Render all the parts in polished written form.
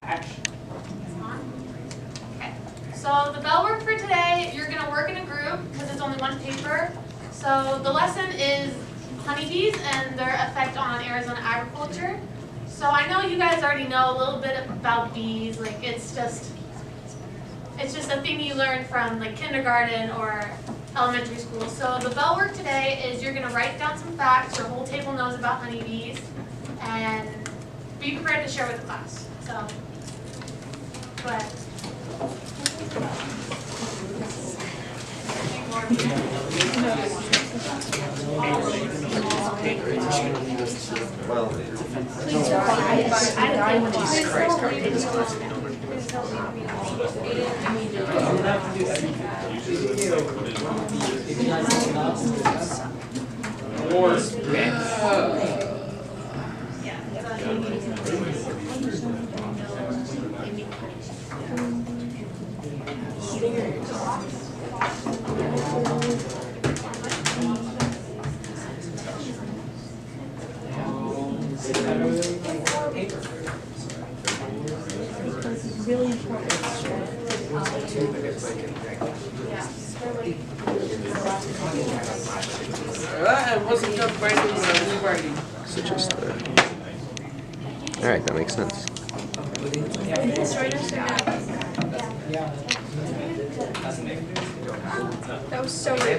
Action. Okay. So the bell work for today, you're going to work in a group because it's only one paper. So the lesson is honeybees and their effect on Arizona agriculture. So I know you guys already know a little bit about bees. Like it's just a thing you learn from like kindergarten or elementary school. So the bell work today is you're going to write down some facts your whole table knows about honeybees and be prepared to share with the class. So go ahead. Really important. It wasn't just writing, but I was writing. So just, alright, that makes sense. That was so weird.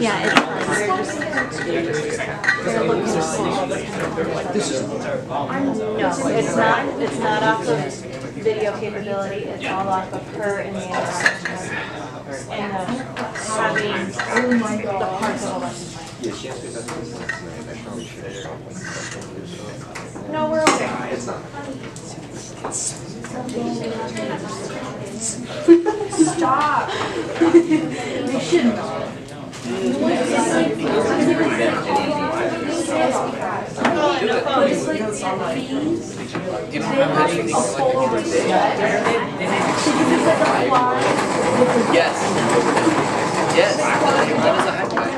Yeah, it's not off of video capability, it's all off of her and the interaction. And having the parts of the lesson plan. Yeah, she asked me about this tonight. I probably should have. No, we're okay. It's not. Stop. We shouldn't. Yes. Yes. That is a high five.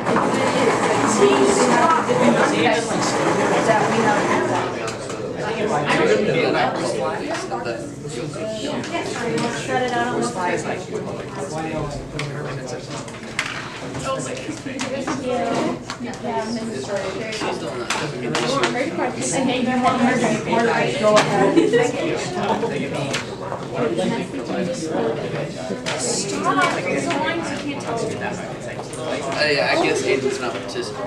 Shut it out on the fire. Yeah, I guess Aiden's not participating.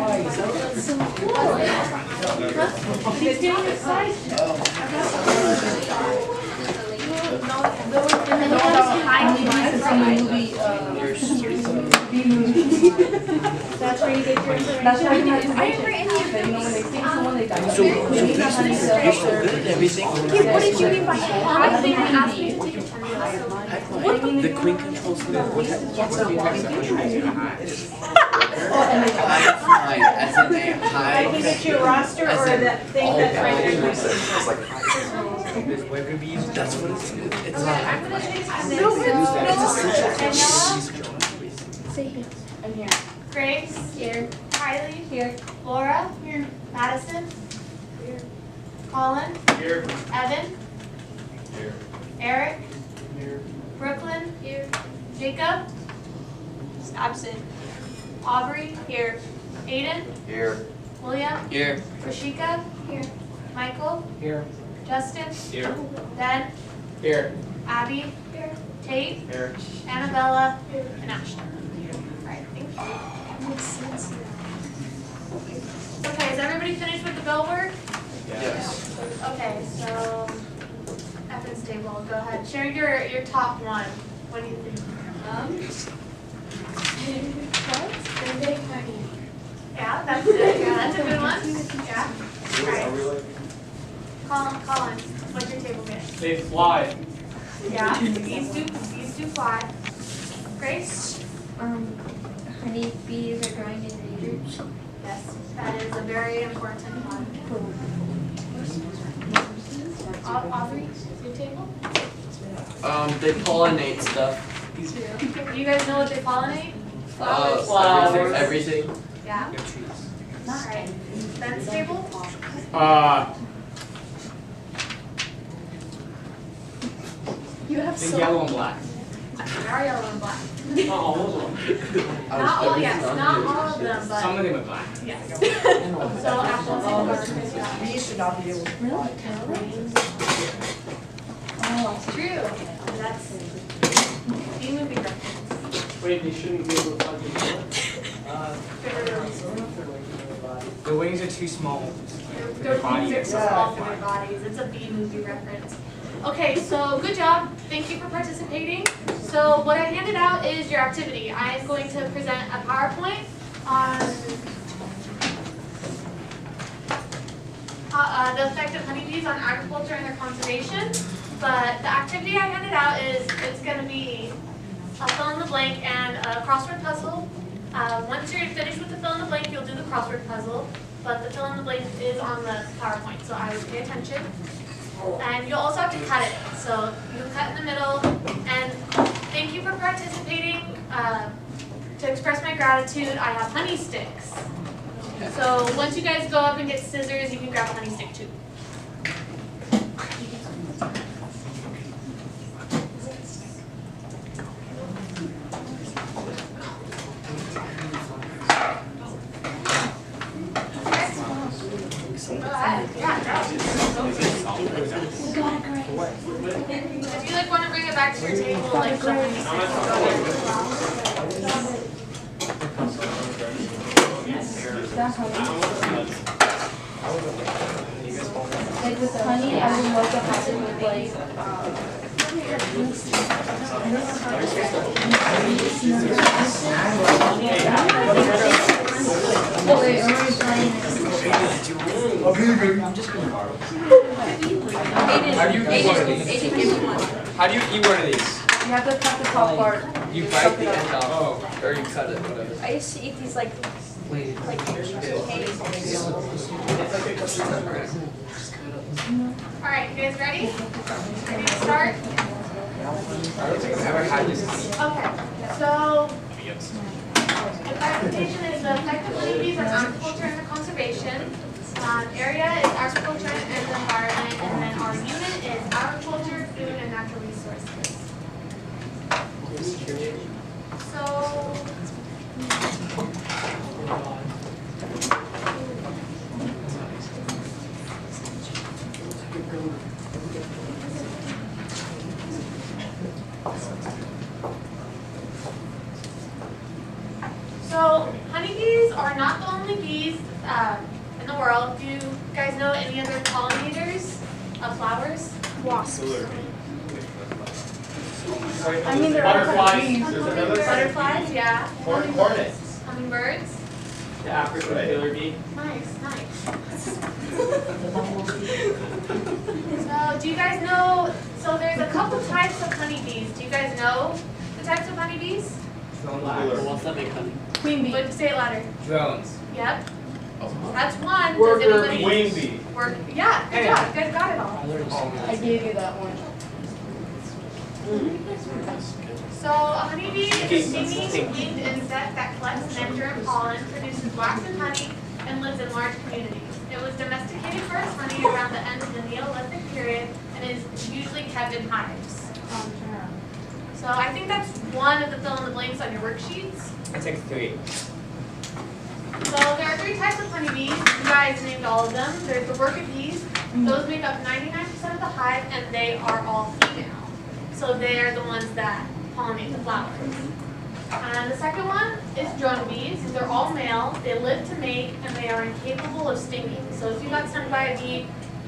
That's where you get your information. That's where you get your information. You know when they see someone, they die. So you're so good at everything. Okay, what did you mean by high? They asked me to take a test. What? The queen controls the what's that one? High, as in a high. Like, is it your roster or that thing that's right there? That's what it's. It's I'm gonna take Say here. I'm here. Grace, Here. Kylie, Here. Laura, Madison, Here. Colin, Here. Evan, Here. Eric, Here. Brooklyn, Here. Jacob, Absent. Aubrey, Here. Aiden, Here. William, Here. Rashika, Here. Michael, Here. Justin, Here. Ben, Here. Abby, Here. Tate, Here. Annabella, and Ashley. Alright, thank you. Makes sense. Okay, is everybody finished with the bell work? Yes. Okay, so Evan's table, go ahead. Share your top one. What do you think? Yeah, that's it. Yeah, that's a good one. Yeah. Alright. Colin, what's your table get? They fly. Yeah, these two fly. Grace? Honeybees are growing in research. Yes, that is a very important one. Aubrey, your table? They pollinate stuff. Do you guys know what they pollinate? Flowers. Everything. Yeah? Alright. Then stable? You have The yellow and black. They are yellow and black. Not all of them. Not all, yes, not all of them, but Some of them are black. yes. So apples and oranges, yeah. These should not be able to. It's true. That's B-movie reference. Wait, they shouldn't be able to plug the The wings are too small. Their wings are so small for their bodies. It's a B-movie reference. Okay, so good job. Thank you for participating. So what I handed out is your activity. I am going to present a PowerPoint on the effect of honeybees on agriculture and their conservation. But the activity I handed out is it's going to be a fill in the blank and a crossword puzzle. Once you're finished with the fill in the blank, you'll do the crossword puzzle. But the fill in the blank is on the PowerPoint, so I would pay attention. And you'll also have to cut it. So you'll cut in the middle. And thank you for participating. To express my gratitude, I have honey sticks. So once you guys go up and get scissors, you can grab a honey stick too. If you like want to bring it back to your table, like the honey Like with honey, I would mocha has it with like, oh wait, are we playing this? How do you eat one of these? How do you eat one of these? You have to cut the top part. You bite the end off, or you cut it, whatever. I used to eat these like Alright, you guys ready? Ready to start? I don't think I've ever had this. Okay, so the presentation is the effect of honeybees on agriculture and the conservation. Area is agriculture and the environment, and then our unit is agriculture, food, and natural resources. So, honeybees are not the only bees in the world. Do you guys know any other pollinators of flowers? Wasps. I mean, there are Butterflies. There's another. Butterflies, yeah. Hornets. Hummingbirds. The African killer bee. Nice, nice. So, do you guys know, so there's a couple types of honeybees. Do you guys know the types of honeybees? What's that make honey? Queen bee. But say it louder. Drones. Yep. That's one. Does Worker anybody? bee. Wing bee. Yeah, good job. You guys got it all. I gave you that one. So a honeybee is a stinging winged insect that collects nectar and pollen, produces wax and honey, and lives in large communities. It was domesticated for its honey around the end of the Neolithic period and is usually kept in hives. So I think that's one of the fill in the blanks on your worksheets. I take 3. So there are 3 types of honeybees. You guys named all of them. There's the worker bees. Those make up 99% of the hive, and they are all female. So they are the ones that pollinate the flowers. And the second one is drone bees. They're all male. They live to mate, and they are incapable of stinging. So if you got stung by a bee,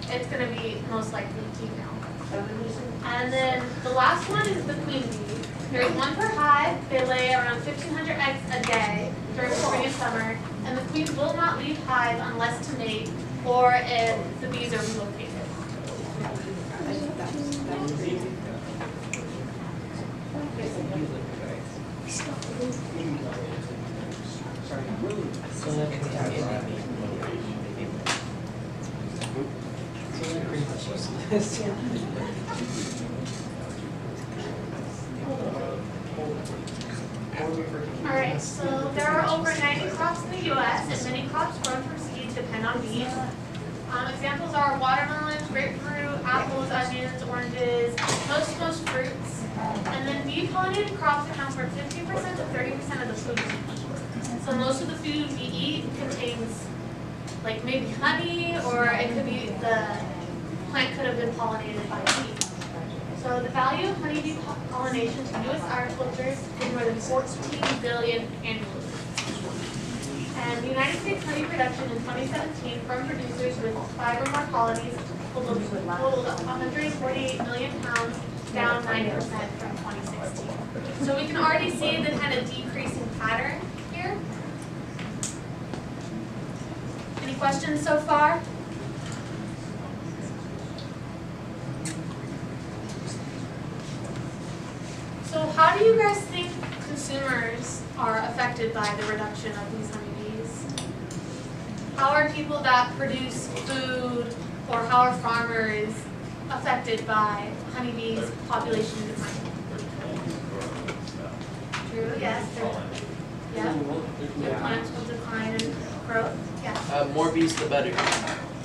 it's going to be most likely female. And then the last one is the queen bee. There's one per hive. They lay around 1,500 eggs a day during spring and summer. And the queen will not leave hive unless to mate or if the bees are relocated. Alright, so there are over 90 crops in the U.S. and many crops grown from seeds depend on bees. Examples are watermelons, grapefruit, apples, onions, oranges, most fruits. And then bee-pollinated crops account for 50% to 30% of the food we eat. So most of the food we eat contains like maybe honey, or it could be the plant could have been pollinated by bees. So the value of honeybee pollination to U.S. agriculture is more than $14 billion annually. And the United States honey production in 2017 from producers with 5 or more colonies totaled 148 million pounds, down 9% from 2016. So we can already see the kind of decreasing pattern here. Any questions so far? So how do you guys think consumers are affected by the reduction of these honeybees? How are people that produce food, or how are farmers affected by honeybees population decline? True, yes. Yeah. Their plants will decline in growth. Yeah. More bees the better.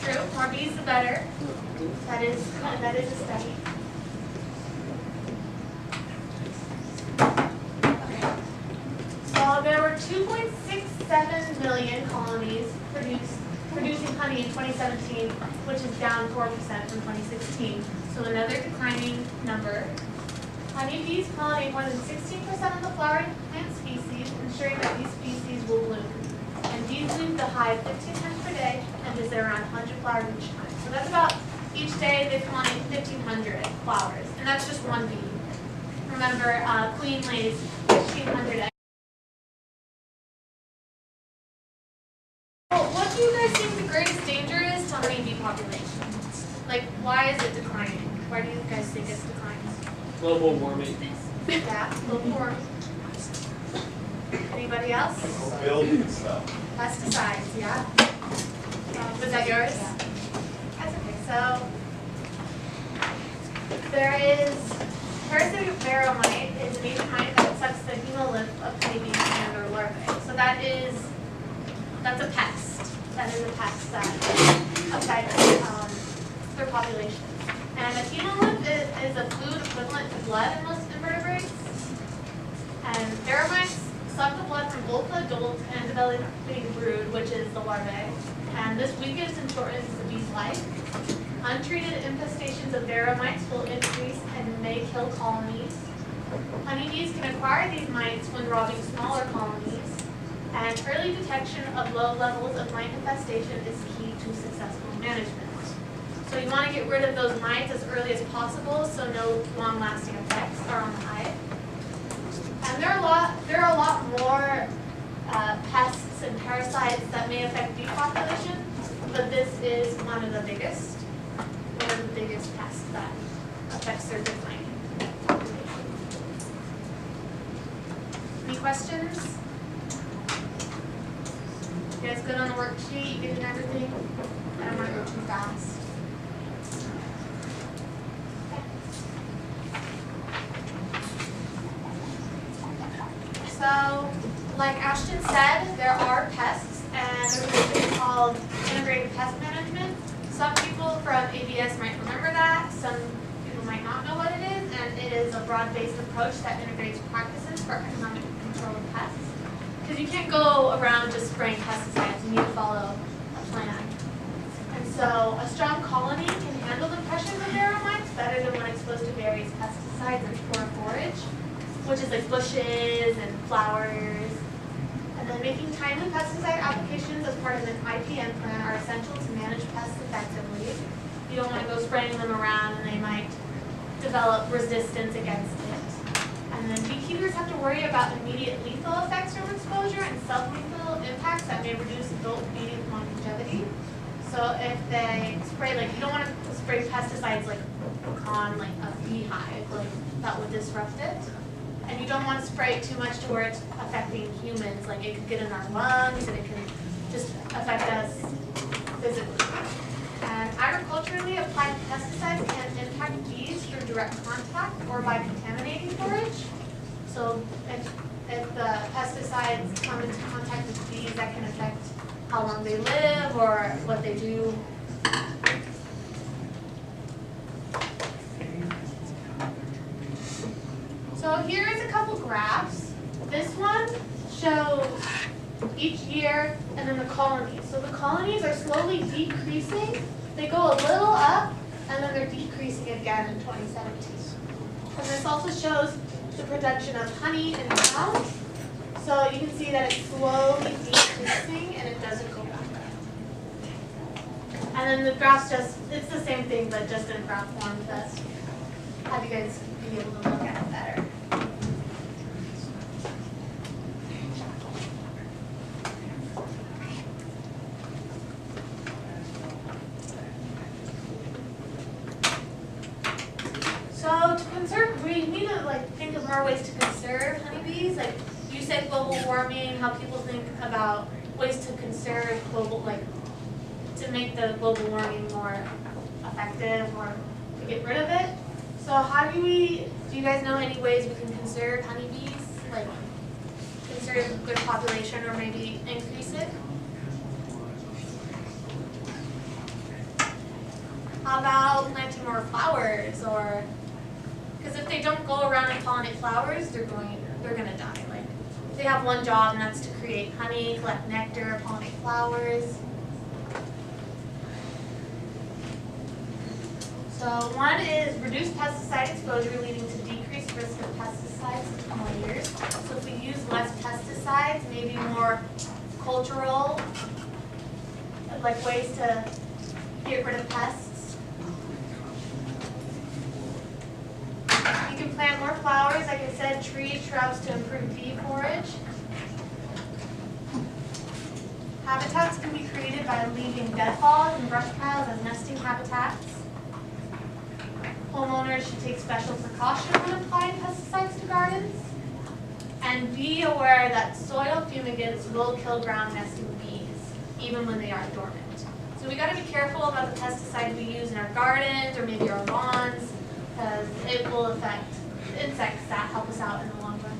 True. More bees the better. That is a study. So there were 2.67 million colonies producing honey in 2017, which is down 4% from 2016. So another declining number. Honeybees pollinate more than 16% of the flowering plant species, ensuring that these species will bloom. And bees leave the hive 15 times per day and visit around 100 flowers each time. So that's about, each day they pollinate 1,500 flowers, and that's just one bee. Remember, queen lays 1,500 eggs. Well, what do you guys think the greatest danger is to honeybee population? Like, why is it declining? Why do you guys think it's declining? Global warming. Yeah, global warming. Anybody else? Building stuff. Pesticides, yeah. Was that yours? Yeah. That's okay. So there is parasitic varroamite is an agent mite that sucks the hemolymph of honeybees and their larvae. So that's a pest. That is a pest that affects their population. And a hemolymph is a fluid equivalent to blood in most invertebrates. And varroamites suck the blood from both the adult and developing brood, which is the larvae. And this weakens and shortens the bee's life. Untreated infestations of varroamites will increase and may kill colonies. Honeybees can acquire these mites when robbing smaller colonies. And early detection of low levels of mite infestation is key to successful management. So you want to get rid of those mites as early as possible so no long-lasting effects are on the hive. And there are a lot more pests and parasites that may affect bee population, but this is one of the biggest pests that affects their declining population. Any questions? You guys good on the worksheet? You getting everything? I don't want to go too fast. So, like Ashton said, there are pests, and there's a thing called integrated pest management. Some people from ABS might remember that. Some people might not know what it is, and it is a broad-based approach that integrates practices for economic control of pests. Because you can't go around just spraying pesticides. You need to follow a plan. And so, a strong colony can handle the pressures of varroamites better than when exposed to various pesticides or forage, which is like bushes and flowers. And then making timely pesticide applications as part of an IPM plan are essential to manage pests effectively. You don't want to go spraying them around and they might develop resistance against it. And then beekeepers have to worry about immediate lethal effects from exposure and self-lethal impacts that may reduce adult bee longevity. So if they spray, like, you don't want to spray pesticides like on like a beehive, like that would disrupt it. And you don't want to spray it too much to where it's affecting humans, like it could get in our lungs and it can just affect us physically. And agriculturally applied pesticides can impact bees through direct contact or by contaminating forage. So if the pesticides come into contact with bees, that can affect how long they live or what they do. So here is a couple graphs. This one shows each year and then the colonies. So the colonies are slowly decreasing. They go a little up and then they're decreasing again in 2017. And this also shows the production of honey in pounds. So you can see that it's slowly decreasing and it doesn't go back up. And then the graphs it's the same thing but just in graph form to have you guys be able to look at it better. So to conserve, we need to think of more ways to conserve honeybees. Like you said, global warming, how people think about ways to conserve global, to make the global warming more effective or to get rid of it. So how do you guys know any ways we can conserve honeybees? Like conserve their population or maybe increase it? How about planting more flowers or, because if they don't go around and pollinate flowers, they're gonna die. Like they have one job and that's to create honey, collect nectar, pollinate flowers. So one is reduce pesticide exposure leading to decreased risk of pesticides in 20 years. So if we use less pesticides, maybe more cultural, ways to get rid of pests. You can plant more flowers, like I said, trees, shrubs to improve bee forage. Habitats can be created by leaving deadfalls and brush piles as nesting habitats. Homeowners should take special precaution when applying pesticides to gardens. And be aware that soil fumigants will kill ground nesting bees, even when they are dormant. So we gotta be careful about the pesticides we use in our gardens or maybe our lawns, because it will affect insects that help us out in the long run.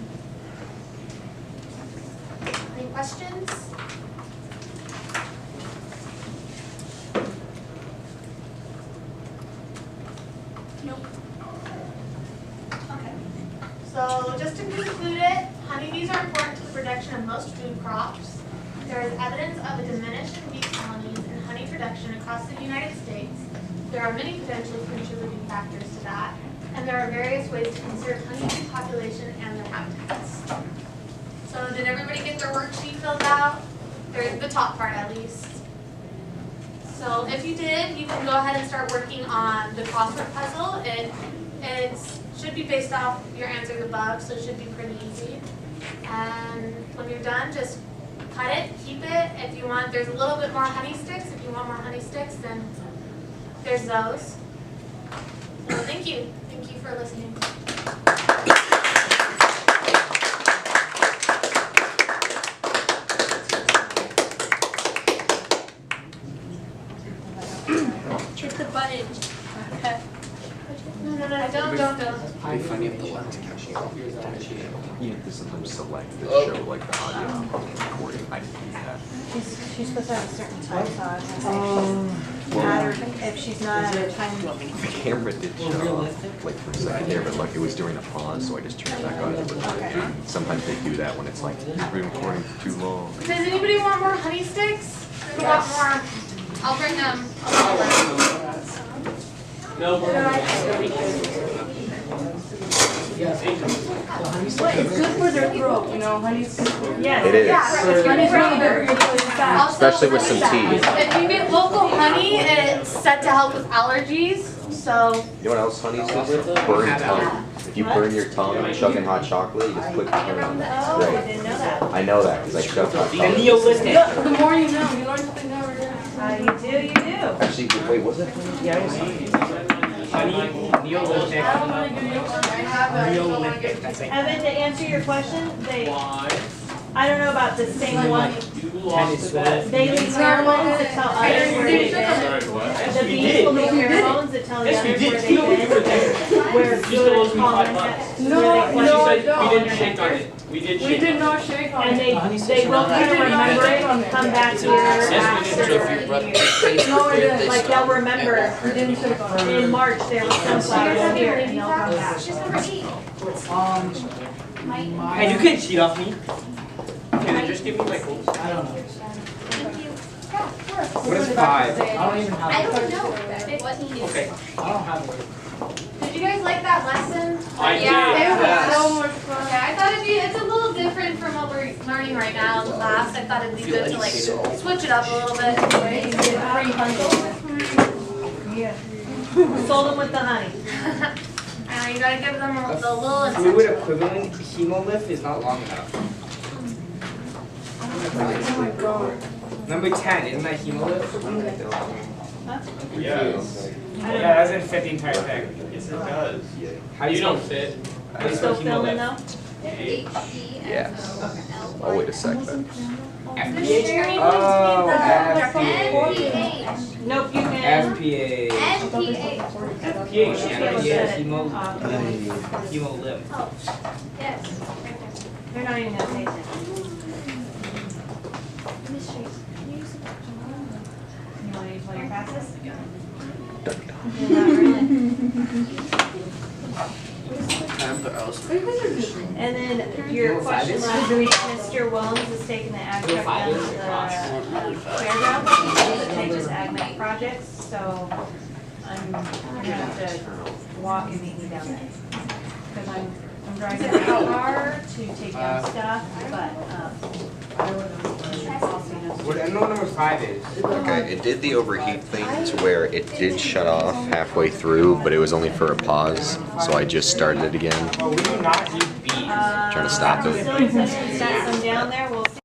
Any questions? Nope. Okay. So just to conclude it, honeybees are important to the production of most food crops. There is evidence of a diminution in bee colonies and honey production across the United States. There are many potentially contributing factors to that, and there are various ways to conserve honeybee population and their habitats. So did everybody get their worksheet filled out? The top part at least. So if you did, you can go ahead and start working on the crossword puzzle. It should be based off your answers above, so it should be pretty easy. And when you're done, just cut it, keep it. If you want, there's a little bit more honey sticks. If you want more honey sticks, then there's those. So thank you. Thank you for listening. Hit the button. Okay. No, don't. It'd be funny if the lens catches all your attention. You have to sometimes select the show like the audio recording. I didn't do that. She's supposed to have a certain time, so I was gonna say add her if she's not at a time. The camera did shut off like for a second there, but like it was during the pause, so I just turned it back on. Okay. Sometimes they do that when it's like you've been recording for too long. Does anybody want more honey sticks? There's a lot more. I'll bring them. I'll bring them. No, It's good for their throat, you know, honey's good for Yes. It is. Honey's really good for your throat. Also, Especially with some tea. If you get local honey, it's said to help with allergies. So You know what else honey's good for? Burn tongue. If you burn your tongue chugging hot chocolate, you just put the honey on that. Oh, It's I great. didn't know that. I know that because I shoved hot And chocolate. Neolithic. The more you know, you learn something new every day. You do, you do. Actually, wait, was it? Yeah, it was honey. Honey, Neolithic. I don't want to give you Neolithic, that's like Evan, to answer your question, why. I don't know about the same one. You lost the bet. They leave pheromones to tell others where they've been. The bees will leave pheromones that tell the Yes, we others did. where You they've know, been. Where You still owes good me pollen $5. has. No, where they- Well, no, I she said don't. we didn't shake on it. We did We shake did on not shake on And it. they will kind of remember it, come back here Yes, we after did. So if you rub a your year. face No, I didn't. Like they'll remember We didn't shake on it. in March there was sunflowers here and they'll come back. She's number 8. Hey, you can't cheat off me. Can you just give me my codes? I don't know. What is 5? I don't even have. I don't know. 15. Okay. I don't have it. Did you guys like that lesson? I did. It was Yes. so much fun. Yeah, I thought it's a little different from what we're learning right now in class. I thought it'd be good to like switch it up a little bit. Sold them with the honey. And you gotta give them the little Fluid incentive. equivalent hemolymph is not long enough. Oh my god. Number 10, isn't that hemolymph? Yes. Yeah, that's in fit the entire thing. Yes, it does. How do you spell fit? How do you spell Still filming hemolymph? though? Yes. Oh, wait a second. FPH? Oh, FPH. NPH. Nope, you can. FPH. NPH. FPH. Should be able to Yeah, set it. hemolymph. Yes. They're not even gonna taste it. You wanna use one of your passes? Not really. And then your question last week, Mr. Williams is taking the ag truck down to the fairgrounds to take his ag net projects, so I'm gonna have to walk and meet me down there. Cause I'm driving a car to take down stuff, but, What, I know what number 5 is. Okay, it did the overheat thing to where it did shut off halfway through, but it was only for a pause, so I just started it again. Oh, we do not use bees. Trying to stop it. Still, set some down there, we'll see.